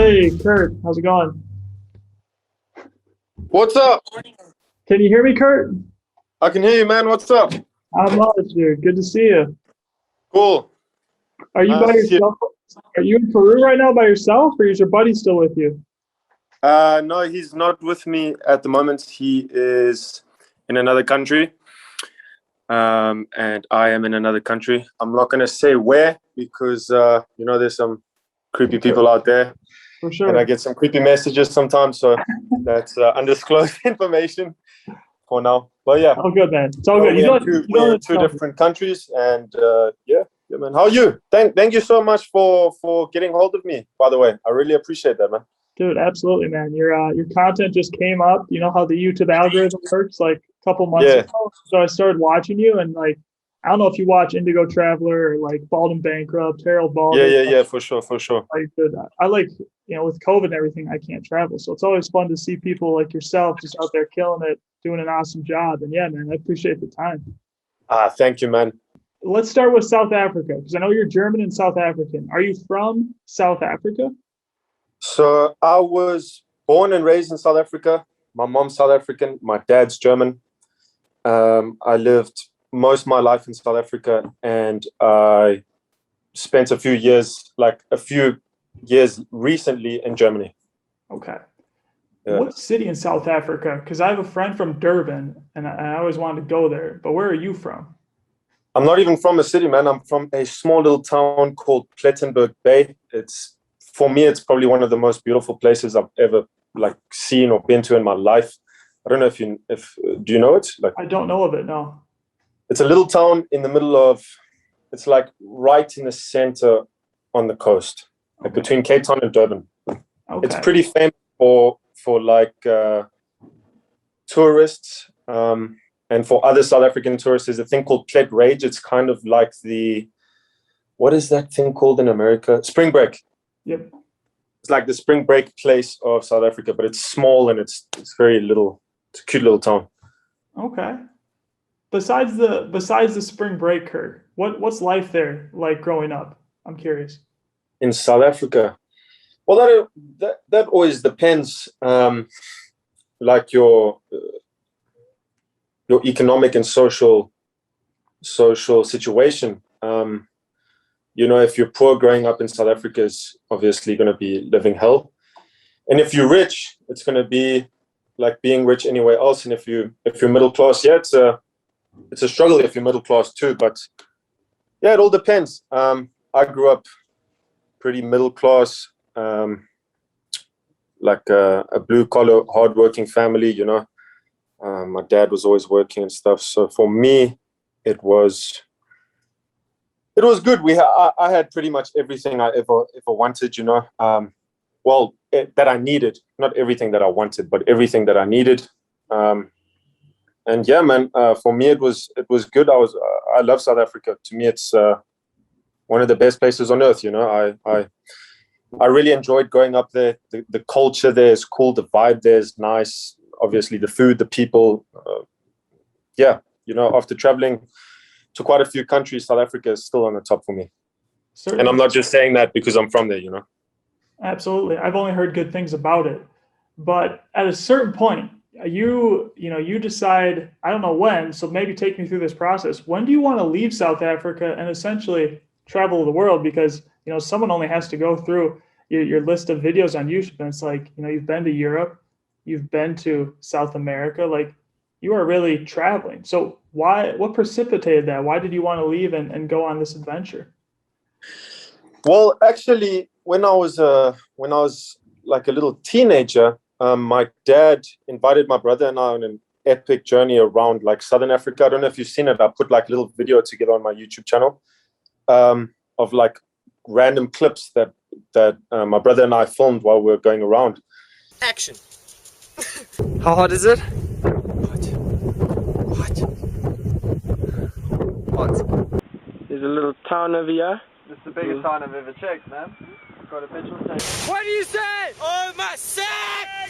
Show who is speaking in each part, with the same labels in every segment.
Speaker 1: Hey, Kurt, how's it going?
Speaker 2: What's up?
Speaker 1: Can you hear me, Kurt?
Speaker 2: I can hear you, man. What's up?
Speaker 1: I'm much, dude. Good to see you.
Speaker 2: Cool.
Speaker 1: Are you by
Speaker 2: Nice to see
Speaker 1: yourself? Are you in Peru right now by yourself, or is your buddy still with you?
Speaker 2: you. No, he's not with me at the moment. He is in another country, and I am in another country. I'm not going to say where because, there's some creepy
Speaker 1: Sure,
Speaker 2: people out there,
Speaker 1: for
Speaker 2: and I
Speaker 1: sure.
Speaker 2: get some creepy messages sometimes. So that's undisclosed information for now. But yeah,
Speaker 1: All good, man. It's all
Speaker 2: no,
Speaker 1: good. You don't you
Speaker 2: we're in
Speaker 1: don't
Speaker 2: two
Speaker 1: tell me.
Speaker 2: different countries, and yeah, man. How are you? Thank you so much for getting hold of me. By the way, I really appreciate that, man.
Speaker 1: Dude, absolutely, man. Your content just came up. You know how the YouTube algorithm works, like a couple months
Speaker 2: Yeah,
Speaker 1: ago. So I started watching you, and like I don't know if you watch Indigo Traveler or like Bald and Bankrupt, Harold
Speaker 2: yeah,
Speaker 1: Baldwin.
Speaker 2: yeah, yeah, for sure, for sure.
Speaker 1: Like good. I like with COVID and everything, I can't travel, so it's always fun to see people like yourself just out there killing it, doing an awesome job. And yeah, man, I appreciate the time.
Speaker 2: Thank you, man.
Speaker 1: Let's start with South Africa because I know you're German and South African. Are you from South Africa?
Speaker 2: So I was born and raised in South Africa. My mom's South African. My dad's German. I lived most of my life in South Africa, and I spent a few years recently in Germany.
Speaker 1: Okay.
Speaker 2: Yeah.
Speaker 1: What city in South Africa? Because I have a friend from Durban, and I always wanted to go there. But where are you from?
Speaker 2: I'm not even from a city, man. I'm from a small little town called Plettenberg Bay. For me, it's probably one of the most beautiful places I've ever seen or been to in my life. I don't know if do you know it? Like,
Speaker 1: I don't know of it. No.
Speaker 2: it's a little town in the middle of, it's like right in the center on the coast, like
Speaker 1: Okay.
Speaker 2: between Cape Town and Durban. It's
Speaker 1: Okay.
Speaker 2: pretty famous for tourists, and for other South African tourists. There's a thing called Plet Rage. It's kind of like what is that thing called in America? Spring Break.
Speaker 1: Yep.
Speaker 2: It's like the spring break place of South Africa, but it's small and it's very little. It's a cute little town.
Speaker 1: Okay. Besides the spring break, Kurt, what's life there like growing up? I'm curious.
Speaker 2: In South Africa, well, that always depends, like your economic and social situation. If you're poor, growing up in South Africa is obviously going to be living hell, and if you're rich, it's going to be like being rich anywhere else. And if you're middle class, yeah, it's a struggle if you're middle class too. But yeah, it all depends. I grew up pretty middle class, like a blue collar, hardworking family. My dad was always working and stuff. So for me, it was good. I had pretty much everything I ever wanted. That I needed. Not everything that I wanted, but everything that I needed. And yeah, man, for me it was good. I love South Africa. To me, it's one of the best places on earth. I really enjoyed going up there. The culture there is cool. The vibe there is nice. Obviously, the food, the people. Yeah, after traveling to quite a few countries, South Africa is still on the top for me. And I'm
Speaker 1: Certainly.
Speaker 2: not just saying that because I'm from there.
Speaker 1: Absolutely. I've only heard good things about it. But at a certain point, you decide, I don't know when, so maybe take me through this process. When do you want to leave South Africa and essentially travel the world? Because, someone only has to go through your list of videos on YouTube, and it's like, you've been to Europe, you've been to South America, like you are really traveling. So what precipitated that? Why did you want to leave and go on this adventure?
Speaker 2: Well, actually, when I was like a little teenager, my dad invited my brother and I on an epic journey around like Southern Africa. I don't know if you've seen it. I put like a little video together on my YouTube channel, of like random clips that my brother and I filmed while we were going around.
Speaker 3: Action. How hot is it? Hot. There's a little town over here.
Speaker 4: This is the biggest town I've ever checked, man. Got a petrol station.
Speaker 3: What do you say? Oh, my sack!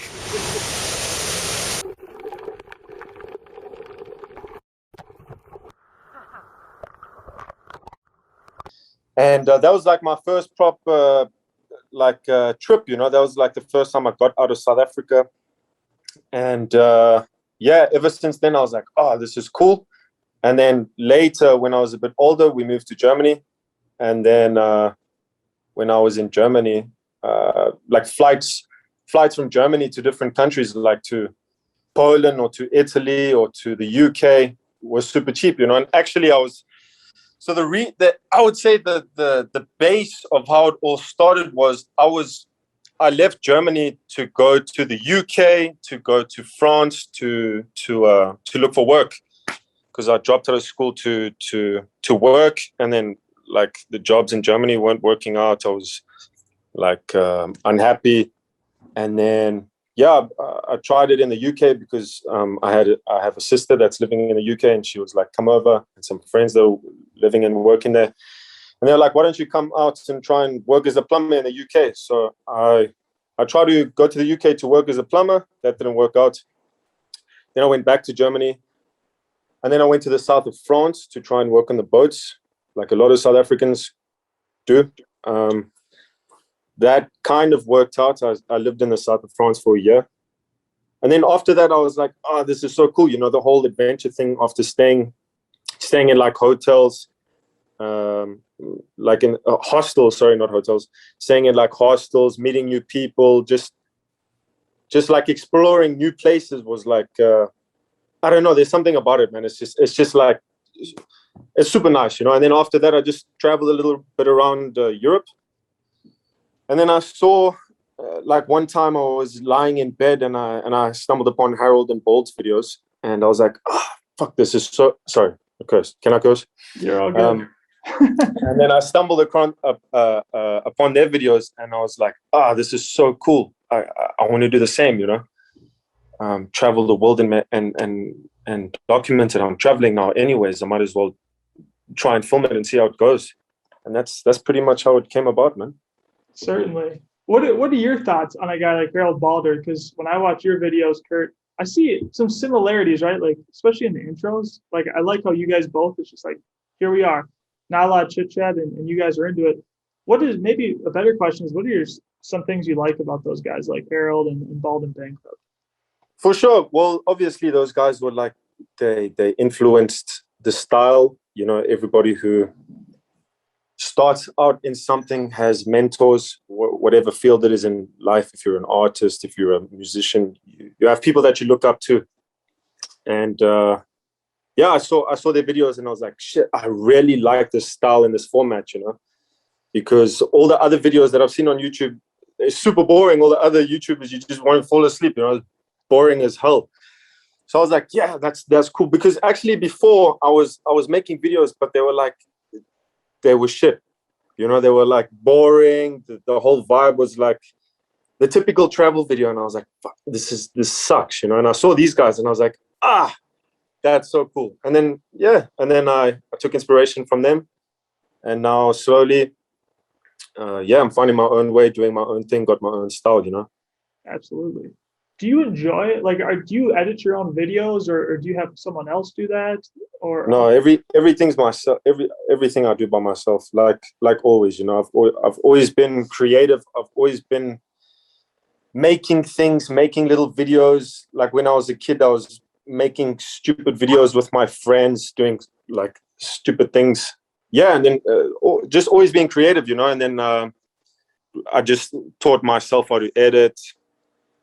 Speaker 2: And that was like my first proper trip, you know. That was like the first time I got out of South Africa. And yeah, ever since then, I was like, oh, this is cool. And then later, when I was a bit older, we moved to Germany. And then when I was in Germany, like flights from Germany to different countries, like to Poland or to Italy or to the UK, was super cheap, you know. And actually, I was I would say the base of how it all started was I left Germany to go to the UK, to go to France, to look for work, because I dropped out of school to work, and then like the jobs in Germany weren't working out. I was like unhappy, and then yeah, I tried it in the UK because I have a sister that's living in the UK, and she was like, come over, and some friends that were living and working there, and they're like, why don't you come out and try and work as a plumber in the UK? So I tried to go to the UK to work as a plumber. That didn't work out. Then I went back to Germany, and then I went to the south of France to try and work on the boats, like a lot of South Africans do. That kind of worked out. I lived in the south of France for a year. And then after that, I was like, oh, this is so cool. You know, the whole adventure thing after staying in like hotels, like in hostels, sorry, not hotels, staying in like hostels, meeting new people, just like exploring new places was like, I don't know, there's something about it, man. It's just like, it's super nice, you know. And then after that, I just traveled a little bit around Europe. And then I saw, like one time I was lying in bed and I stumbled upon Harold and Bald's videos, and I was like, oh, fuck, this is so, sorry, I curse. Can I curse?
Speaker 1: You're all good.
Speaker 2: And then I stumbled upon their videos, and I was like, this is so cool. I want to do the same, you know. Travel the world and document it. I'm traveling now anyways. I might as well try and film it and see how it goes. And that's pretty much how it came about, man.
Speaker 1: Certainly. What are your thoughts on a guy like Harold Balder? Because when I watch your videos, Kurt, I see some similarities, right? Like, especially in the intros. Like, I like how you guys both, it's just like, here we are. Not a lot of chit chat, and you guys are into it. What is, maybe a better question is, what are some things you like about those guys like Harold and Bald and Bankrupt?
Speaker 2: For sure. Well, obviously those guys were like, they influenced the style. You know, everybody who starts out in something has mentors, whatever field it is in life. If you're an artist, if you're a musician, you have people that you look up to. And yeah, I saw their videos and I was like, shit, I really like this style and this format, you know, because all the other videos that I've seen on YouTube, they're super boring. All the other YouTubers, you just want to fall asleep, you know, boring as hell. So I was like, yeah, that's cool. Because actually before I was making videos, but they were shit. You know, they were like boring. The whole vibe was like the typical travel video. And I was like, fuck, this sucks, you know. And I saw these guys and I was like, that's so cool. And then, yeah. And then I took inspiration from them. And now slowly, I'm finding my own way, doing my own thing, got my own style, you know.
Speaker 1: Absolutely. Do you enjoy it? Like, do you edit your own videos, or do you have someone else do that? Or
Speaker 2: no, everything's myself. Everything I do by myself. Like always, you know. I've always been creative. I've always been making things, making little videos. Like when I was a kid, I was making stupid videos with my friends, doing like stupid things. Yeah, and then just always being creative, you know. And then I just taught myself how to edit.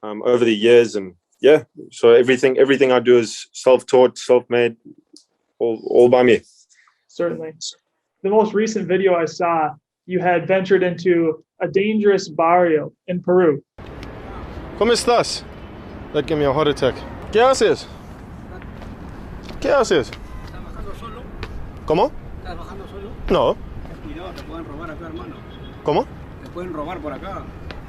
Speaker 2: Over the years, and yeah, so everything I do is self-taught, self-made, all by me.
Speaker 1: Certainly. The most recent video I saw, you had ventured into a dangerous barrio in Peru.
Speaker 5: ¿Cómo estás? That gave me a heart attack. ¿Qué haces? ¿Qué haces?
Speaker 6: ¿Estás bajando solo?
Speaker 5: ¿Cómo?
Speaker 6: ¿Estás bajando solo?
Speaker 5: No.
Speaker 6: Cuidado, te pueden robar acá, hermano.
Speaker 5: ¿Cómo?
Speaker 6: Te pueden robar por acá.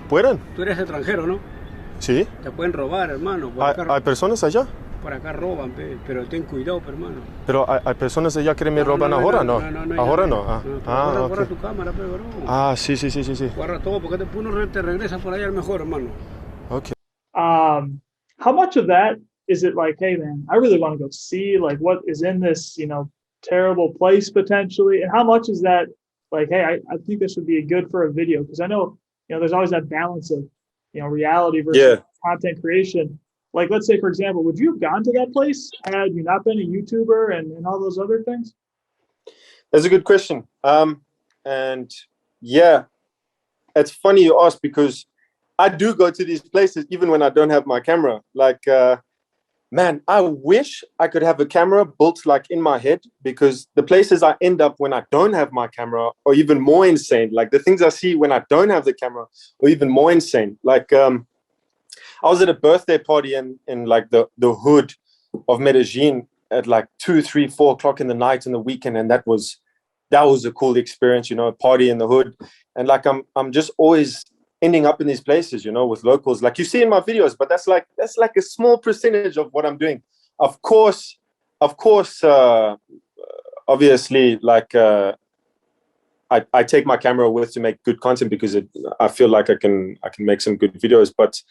Speaker 5: ¿Pueden?
Speaker 6: Tú eres extranjero, ¿no?
Speaker 5: Sí.
Speaker 6: Te pueden robar, hermano. Por acá,
Speaker 5: ¿Hay personas allá?
Speaker 6: por acá roban, pero ten cuidado, hermano.
Speaker 5: Pero hay personas allá que me roban ahora, ¿no? Ahora no.
Speaker 6: Guarda tu cámara, bro.
Speaker 5: Sí.
Speaker 6: Guarda todo, porque uno te regresa por allá mejor, hermano.
Speaker 5: Okay.
Speaker 1: How much of that is it like, hey man, I really want to go see like what is in this, you know, terrible place potentially, and how much is that like, hey, I think this would be good for a video? Because I know there's always that balance of, reality versus
Speaker 2: Yeah.
Speaker 1: content creation. Like, let's say, for example, would you have gone to that place had you not been a YouTuber and all those other things?
Speaker 2: That's a good question. And yeah, it's funny you ask because I do go to these places even when I don't have my camera. Like, man, I wish I could have a camera built like in my head, because the places I end up when I don't have my camera are even more insane. Like the things I see when I don't have the camera are even more insane. Like, I was at a birthday party in like the hood of Medellin at like 2, 3, 4 o'clock in the night in the weekend, and that was a cool experience, a party in the hood. And like I'm just always ending up in these places, with locals, like you see in my videos. But that's like a small percentage of what I'm doing. Of course, obviously, like I take my camera with to make good content, because I feel like I can make some good videos. But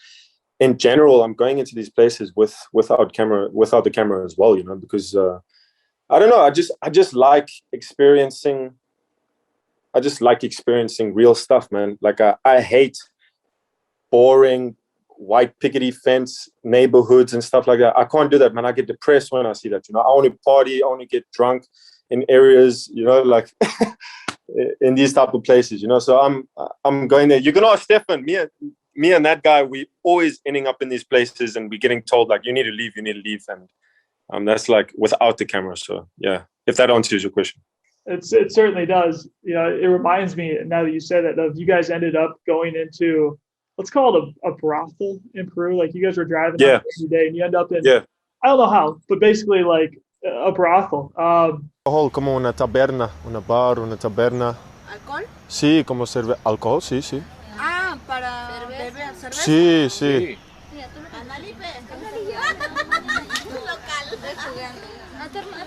Speaker 2: in general, I'm going into these places without the camera as well, because I don't know. I just like experiencing. I just like experiencing real stuff, man. Like I hate boring white pickety fence neighborhoods and stuff like that. I can't do that, man. I get depressed when I see that. I want to party. I want to get drunk in areas, like in these type of places. So I'm going there. You can ask Stefan. Me and that guy, we always ending up in these places, and we're getting told like, you need to leave, and that's like without the camera. So yeah, if that answers your question.
Speaker 1: It certainly does. It reminds me, now that you said it, of you guys ended up going into, let's call it a brothel in Peru. Like you guys were driving up every day and you end up in, I don't know how, but basically like a brothel.
Speaker 5: Alcohol, como una taberna, una bar, una taberna.
Speaker 7: ¿Alcohol?
Speaker 5: Sí, como alcohol, sí, sí.
Speaker 7: Ah, para beber cerveza.
Speaker 5: Sí, sí.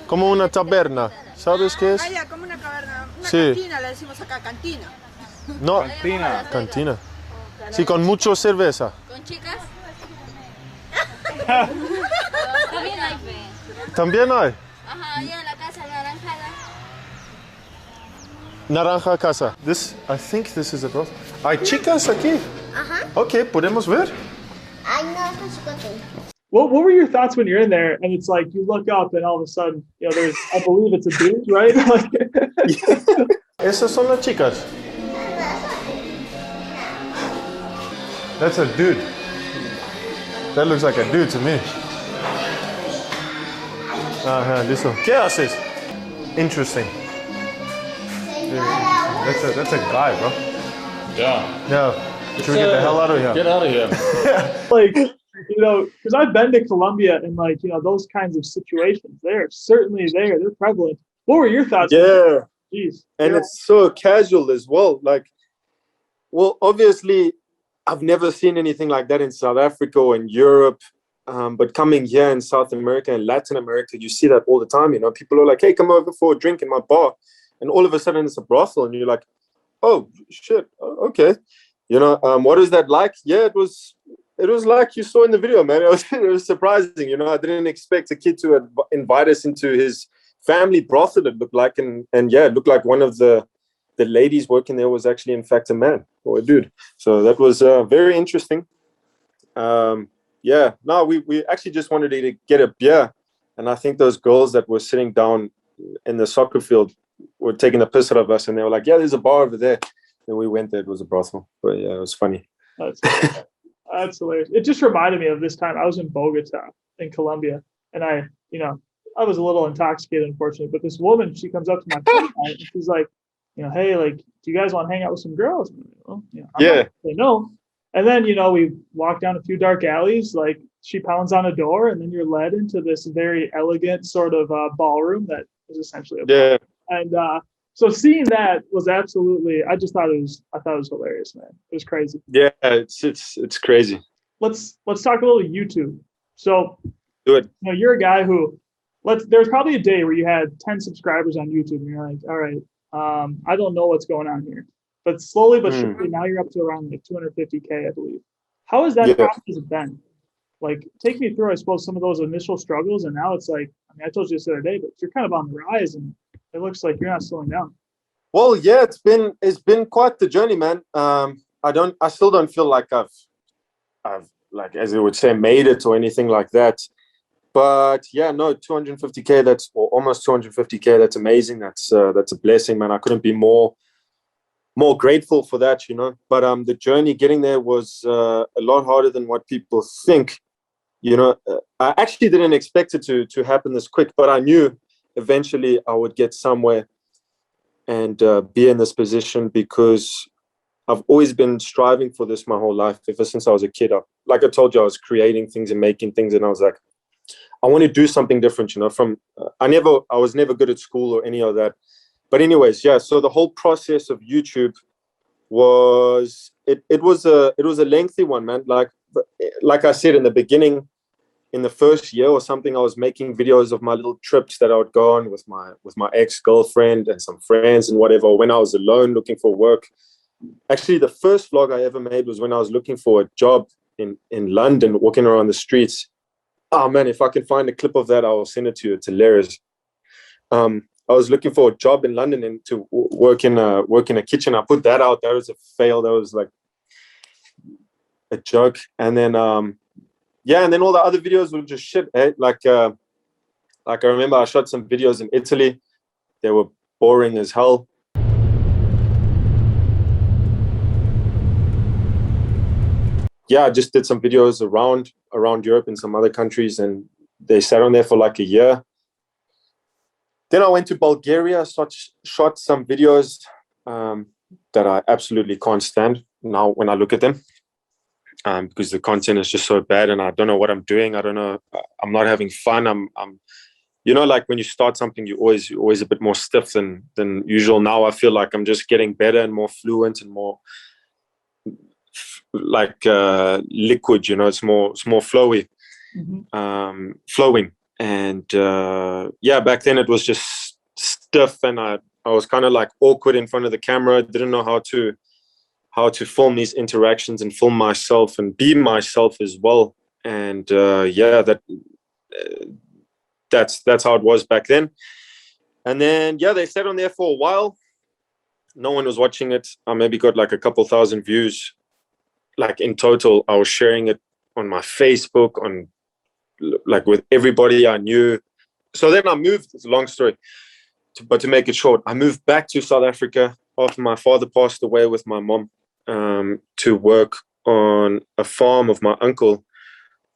Speaker 5: Como una taberna, ¿sabes qué es?
Speaker 7: Ah, ya, como una caverna. Una
Speaker 5: Sí.
Speaker 7: cantina, le decimos acá, cantina.
Speaker 5: No, cantina. Sí, con mucho cerveza.
Speaker 8: ¿Con chicas?
Speaker 7: También hay.
Speaker 5: También hay.
Speaker 8: Ajá, allá en la casa naranjada.
Speaker 5: Naranja casa. I think this is a brothel. ¿Hay chicas aquí? Ajá. Okay, podemos ver.
Speaker 8: Ay, no, pues chicote.
Speaker 1: What were your thoughts when you're in there and it's like you look up and all of a sudden, there's, I believe it's a dude, right?
Speaker 5: Esas son las chicas. That's a dude. That looks like a dude to me. Ajá, listo. ¿Qué haces? Interesting. That's a guy, bro.
Speaker 9: Yeah.
Speaker 5: Should we get the hell out of here?
Speaker 9: Get out of here.
Speaker 1: Like, because I've been to Colombia and like, those kinds of situations, they're certainly there. They're prevalent. What were your thoughts?
Speaker 2: Yeah.
Speaker 1: Jeez.
Speaker 2: And it's so casual as well. Like, well, obviously, I've never seen anything like that in South Africa or in Europe. But coming here in South America and Latin America, you see that all the time. People are like, hey, come over for a drink in my bar. And all of a sudden it's a brothel. And you're like, oh, shit. Okay. What is that like? Yeah, it was like you saw in the video, man. It was surprising. I didn't expect a kid to invite us into his family brothel, it looked like. And yeah, it looked like one of the ladies working there was actually, in fact, a man or a dude. So that was very interesting. Yeah, no, we actually just wanted to get a beer. And I think those girls that were sitting down in the soccer field were taking the piss out of us. And they were like, yeah, there's a bar over there. And we went there. It was a brothel. But yeah, it was funny.
Speaker 1: That's hilarious. It just reminded me of this time I was in Bogota in Colombia. And I was a little intoxicated, unfortunately. But this woman, she comes up to my friend and she's like, hey, like, do you guys want to hang out with some girls? Well,
Speaker 2: yeah.
Speaker 1: No. And then, we walk down a few dark alleys, like she pounds on a door and then you're led into this very elegant sort of ballroom that is essentially a bar. And so seeing that was absolutely, I thought it was hilarious, man. It was crazy.
Speaker 2: Yeah, it's crazy.
Speaker 1: Let's talk a little YouTube. So
Speaker 2: do it.
Speaker 1: You're a guy who there's probably a day where you had 10 subscribers on YouTube and you're like, all right, I don't know what's going on here. But slowly but surely, now you're up to around like 250K, I believe. How has that process been? Like, take me through, I suppose, some of those initial struggles, and now it's like, I told you this the other day, but you're kind of on the rise, and it looks like you're not slowing down.
Speaker 2: Well, yeah, it's been quite the journey, man. I still don't feel like I've like, as they would say, made it or anything like that. But yeah, no, 250K, or almost 250K. That's amazing. That's a blessing, man. I couldn't be more grateful for that, you know. But the journey getting there was a lot harder than what people think. You know, I actually didn't expect it to happen this quick, but I knew eventually I would get somewhere and be in this position, because I've always been striving for this my whole life. Ever since I was a kid, like I told you, I was creating things and making things, and I was like, I want to do something different, you know. I was never good at school or any of that. But anyways, yeah. So the whole process of YouTube was it was a lengthy one, man. Like I said in the beginning, in the first year or something, I was making videos of my little trips that I would go on with my ex-girlfriend and some friends and whatever, when I was alone looking for work. Actually, the first vlog I ever made was when I was looking for a job in London, walking around the streets. Oh man, if I can find a clip of that, I will send it to you. It's hilarious. I was looking for a job in London and to work in a kitchen. I put that out. That was a fail. That was like a joke. And then yeah, and then all the other videos were just shit. Eh? Like I remember I shot some videos in Italy. They were boring as hell. Yeah, I just did some videos around Europe and some other countries, and they sat on there for like a year. Then I went to Bulgaria, shot some videos that I absolutely can't stand now when I look at them, because the content is just so bad, and I don't know what I'm doing. I don't know. I'm not having fun. I'm you know, like when you start something, you're always a bit more stiff than usual. Now I feel like I'm just getting better and more fluent and more like liquid, you know. It's more flowy, flowing. And yeah, back then it was just stiff, and I was kind of like awkward in front of the camera. Didn't know how to film these interactions and film myself and be myself as well. And yeah, that's how it was back then. And then yeah, they sat on there for a while. No one was watching it. I maybe got like a couple thousand views. Like in total, I was sharing it on my Facebook, on like with everybody I knew. So then I moved. It's a long story, but to make it short, I moved back to South Africa after my father passed away with my mom, to work on a farm of my uncle,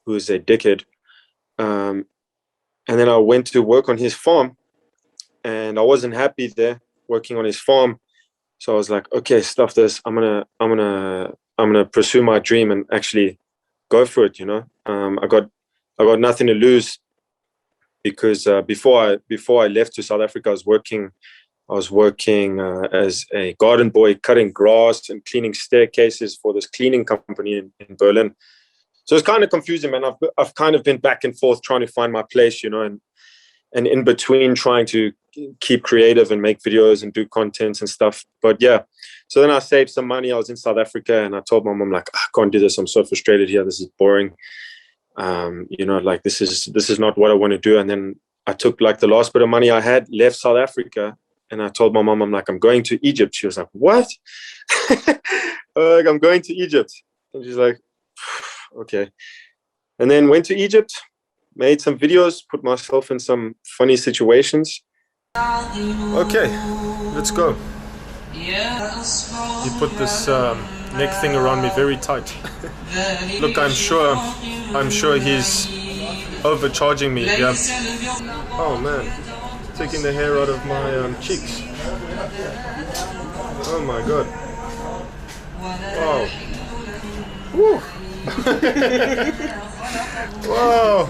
Speaker 2: who is a dickhead. And then I went to work on his farm, and I wasn't happy there working on his farm. So I was like, okay, stuff this. I'm gonna pursue my dream and actually go for it. You know, I got nothing to lose, because before I left to South Africa, I was working as a garden boy, cutting grass and cleaning staircases for this cleaning company in Berlin. So it's kind of confusing, man. I've kind of been back and forth trying to find my place, you know, and in between trying to keep creative and make videos and do content and stuff. But yeah, so then I saved some money. I was in South Africa, and I told my mom, like, I can't do this. I'm so frustrated here. This is boring. You know, like this is not what I want to do. And then I took like the last bit of money I had, left South Africa, and I told my mom, I'm like, I'm going to Egypt. She was like, what? Like, I'm going to Egypt. And she's like, okay. And then went to Egypt, made some videos, put myself in some funny situations.
Speaker 5: Okay, let's go. You put this neck thing around me very tight. Look, I'm sure he's overcharging me. Yeah. Oh man, taking the hair out of my cheeks. Oh my god. Wow. Woo. Wow.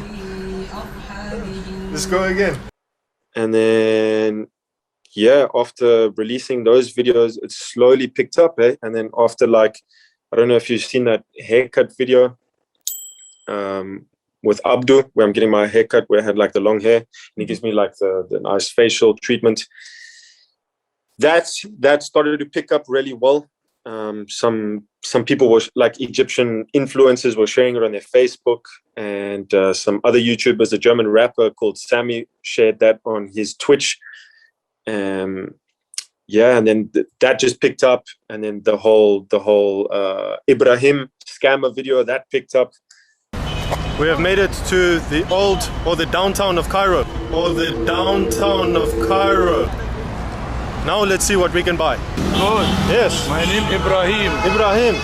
Speaker 5: Let's go again.
Speaker 2: And then yeah, after releasing those videos, it slowly picked up, eh? And then after, like, I don't know if you've seen that haircut video with Abdu, where I'm getting my haircut, where I had like the long hair, and he gives me like the nice facial treatment. That started to pick up really well. Some people were like Egyptian influencers were sharing it on their Facebook, and some other YouTubers, a German rapper called Sammy, shared that on his Twitch. yeah, and then that just picked up, and then the whole Ibrahim scammer video that picked up.
Speaker 5: We have made it to the old or the downtown of Cairo. Or the downtown of Cairo. Now let's see what we can buy.
Speaker 9: Good.
Speaker 5: Yes.
Speaker 9: My name Ibrahim.
Speaker 5: Ibrahim,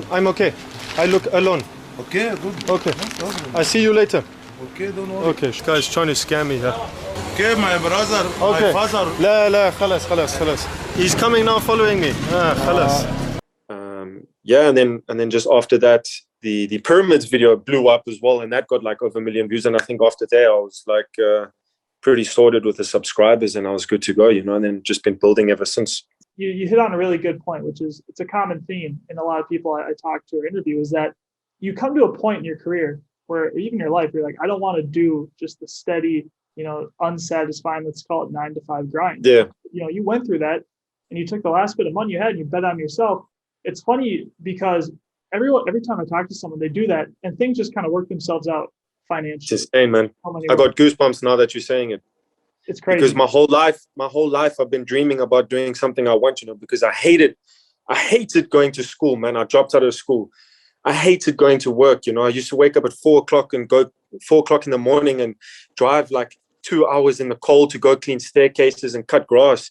Speaker 5: I'm okay. I look alone.
Speaker 9: Okay, good.
Speaker 5: Okay. I see you later.
Speaker 9: Okay, don't worry.
Speaker 5: Okay, this guy's trying to scam me here.
Speaker 9: Okay, my brother,
Speaker 5: Okay.
Speaker 9: my father.
Speaker 5: لا خلاص. He's coming now, following me. خلاص.
Speaker 2: Yeah, and then just after that, the pyramids video blew up as well, and that got like over 1 million views. And I think after that, I was like pretty sorted with the subscribers, and I was good to go, you know. And then just been building ever since.
Speaker 1: You hit on a really good point, which is it's a common theme in a lot of people I talk to or interview, is that you come to a point in your career where even your life, you're like, I don't want to do just the steady, you know, unsatisfying, let's call it 9 to 5 grind.
Speaker 2: Yeah.
Speaker 1: You know, you went through that and you took the last bit of money you had and you bet on yourself. It's funny because every time I talk to someone, they do that and things just kind of work themselves out financially.
Speaker 2: It's insane, man. I got goosebumps now that you're saying it.
Speaker 1: It's crazy.
Speaker 2: Because my whole life I've been dreaming about doing something I want, you know, because I hated going to school, man. I dropped out of school. I hated going to work, you know. I used to wake up at 4 o'clock and go 4 o'clock in the morning and drive like 2 hours in the cold to go clean staircases and cut grass.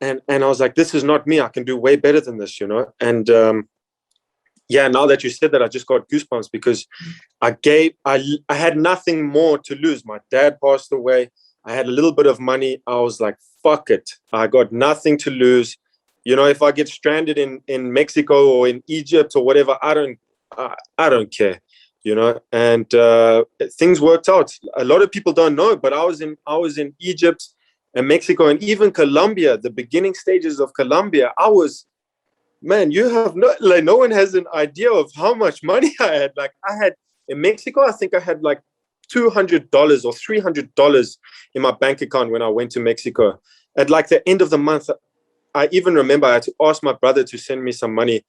Speaker 2: And I was like, this is not me. I can do way better than this, you know. And yeah, now that you said that, I just got goosebumps because I had nothing more to lose. My dad passed away. I had a little bit of money. I was like, fuck it. I got nothing to lose. You know, if I get stranded in Mexico or in Egypt or whatever, I don't care, you know. And things worked out. A lot of people don't know, but I was in Egypt and Mexico and even Colombia, the beginning stages of Colombia. Man, no one has an idea of how much money I had. Like I had in Mexico, I think I had like $200 or $300 in my bank account when I went to Mexico. At like the end of the month, I even remember I had to ask my brother to send me some money.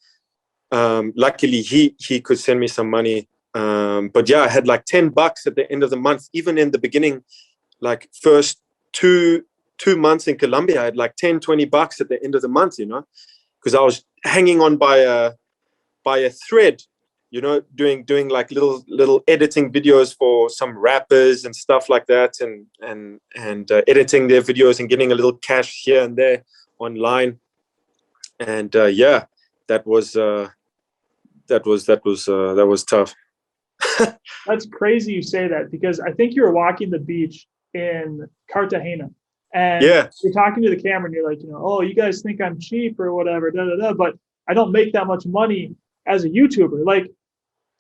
Speaker 2: Luckily, he could send me some money. But yeah, I had like $10 at the end of the month. Even in the beginning, like first two months in Colombia, I had like $10-20 at the end of the month, you know, because I was hanging on by a thread, you know, doing like little editing videos for some rappers and stuff like that, and editing their videos and getting a little cash here and there online. And yeah, that was tough.
Speaker 1: That's crazy you say that, because I think you were walking the beach in Cartagena and
Speaker 2: yeah,
Speaker 1: you're talking to the camera and you're like, you know, oh, you guys think I'm cheap or whatever, but I don't make that much money as a YouTuber. Like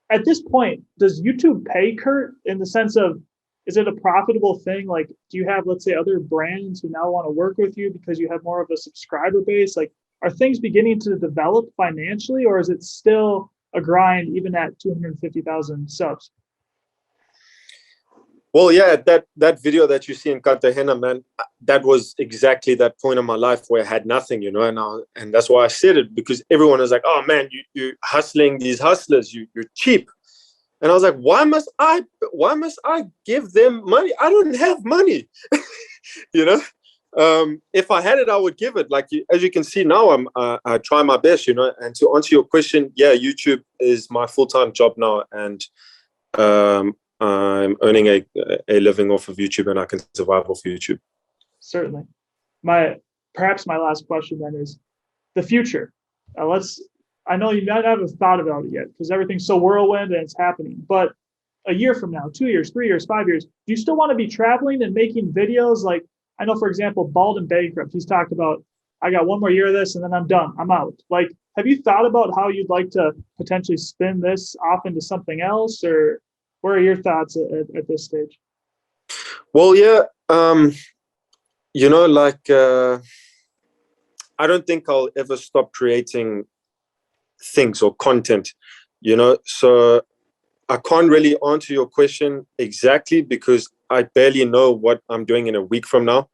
Speaker 1: at this point, does YouTube pay, Kurt, in the sense of, is it a profitable thing? Like, do you have, let's say, other brands who now want to work with you because you have more of a subscriber base? Like, are things beginning to develop financially, or is it still a grind even at 250,000 subs?
Speaker 2: Well, yeah, that video that you see in Cartagena, man, that was exactly that point in my life where I had nothing, you know, and that's why I said it, because everyone was like, oh man, you're hustling these hustlers, you're cheap. And I was like, why must I give them money? I don't have money, you know. If I had it, I would give it. Like as you can see now, I try my best, you know. And to answer your question, yeah, YouTube is my full-time job now, and I'm earning a living off of YouTube, and I can survive off YouTube.
Speaker 1: Certainly. Perhaps my last question then is the future. I know you might not have thought about it yet because everything's so whirlwind and it's happening, but a year from now, 2 years, 3 years, 5 years, do you still want to be traveling and making videos? Like I know, for example, Bald and Bankrupt, he's talked about, I got 1 more year of this and then I'm done. I'm out. Like, have you thought about how you'd like to potentially spin this off into something else, or what are your thoughts at this stage?
Speaker 2: Well, yeah, you know, like I don't think I'll ever stop creating things or content, you know. So I can't really answer your question exactly because I barely know what I'm doing in a week from now.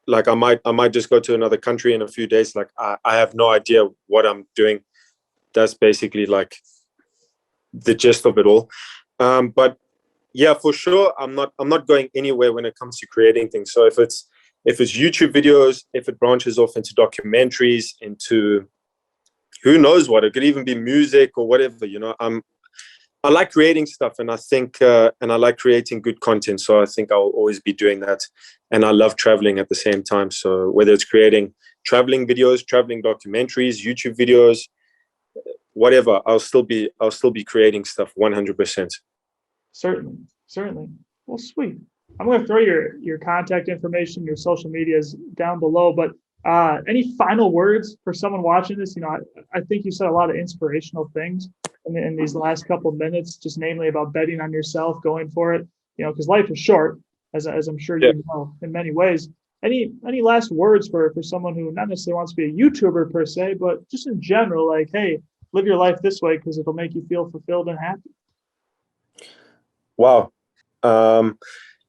Speaker 2: Like I might just go to another country in a few days. Like I have no idea what I'm doing. That's basically like the gist of it all. But yeah, for sure, I'm not going anywhere when it comes to creating things. So if it's if it's YouTube videos, if it branches off into documentaries, into who knows what, it could even be music or whatever, you know. I like creating stuff, and I think, and I like creating good content. So I think I'll always be doing that. And I love traveling at the same time. So whether it's creating traveling videos, traveling documentaries, YouTube videos, whatever, I'll still be creating stuff 100%.
Speaker 1: Certainly. Well, sweet. I'm going to throw your contact information, your social medias down below, but any final words for someone watching this? You know, I think you said a lot of inspirational things in these last couple of minutes, just namely about betting on yourself, going for it, you know, because life is short, as I'm sure you know, in many ways. Any last words for someone who not necessarily wants to be a YouTuber per se, but just in general, like, hey, live your life this way because it'll make you feel fulfilled and happy?
Speaker 2: Wow.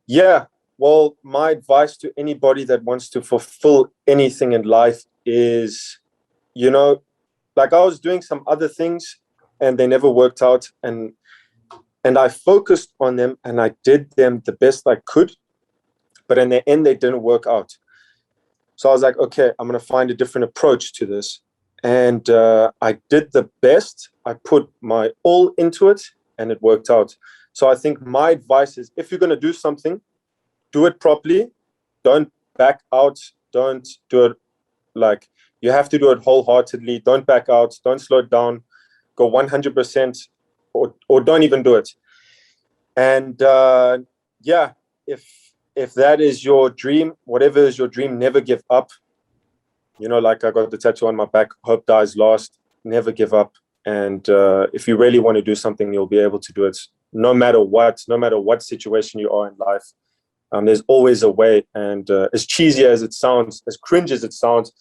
Speaker 2: Yeah. Well, my advice to anybody that wants to fulfill anything in life is, you know, like I was doing some other things and they never worked out, and I focused on them and I did them the best I could, but in the end they didn't work out. So I was like, okay, I'm going to find a different approach to this. And I did the best. I put my all into it and it worked out. So I think my advice is, if you're going to do something, do it properly. Don't back out. Don't do it like, you have to do it wholeheartedly. Don't back out. Don't slow it down. Go 100%, or don't even do it. And yeah, if that is your dream, whatever is your dream, never give up. You know, like I got the tattoo on my back, hope dies last. Never give up. And if you really want to do something, you'll be able to do it no matter what situation you are in life. There's always a way. And as cheesy as it sounds, as cringe as it sounds,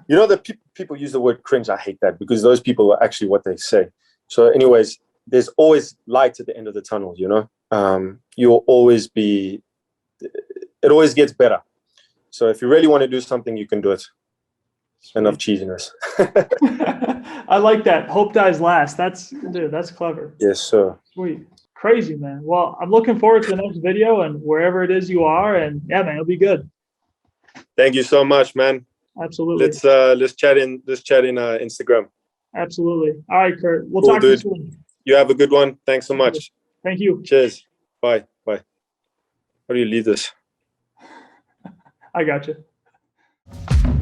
Speaker 2: you know, that people use the word cringe. I hate that, because those people are actually what they say. So anyways, there's always light at the end of the tunnel, you know. You'll always be, it always gets better. So if you really want to do something, you can do it. Enough cheesiness.
Speaker 1: I like that. Hope dies last. That's clever.
Speaker 2: Yes, sir.
Speaker 1: Sweet. Crazy, man. Well, I'm looking forward to the next video and wherever it is you are. And yeah, man, it'll be good.
Speaker 2: Thank you so much, man.
Speaker 1: Absolutely.
Speaker 2: Let's chat in Instagram.
Speaker 1: Absolutely. All right, Kurt. We'll talk to you soon.
Speaker 2: You have a good one. Thanks so much.
Speaker 1: Thank you.
Speaker 2: Cheers. Bye. How do you leave this?
Speaker 1: I got you.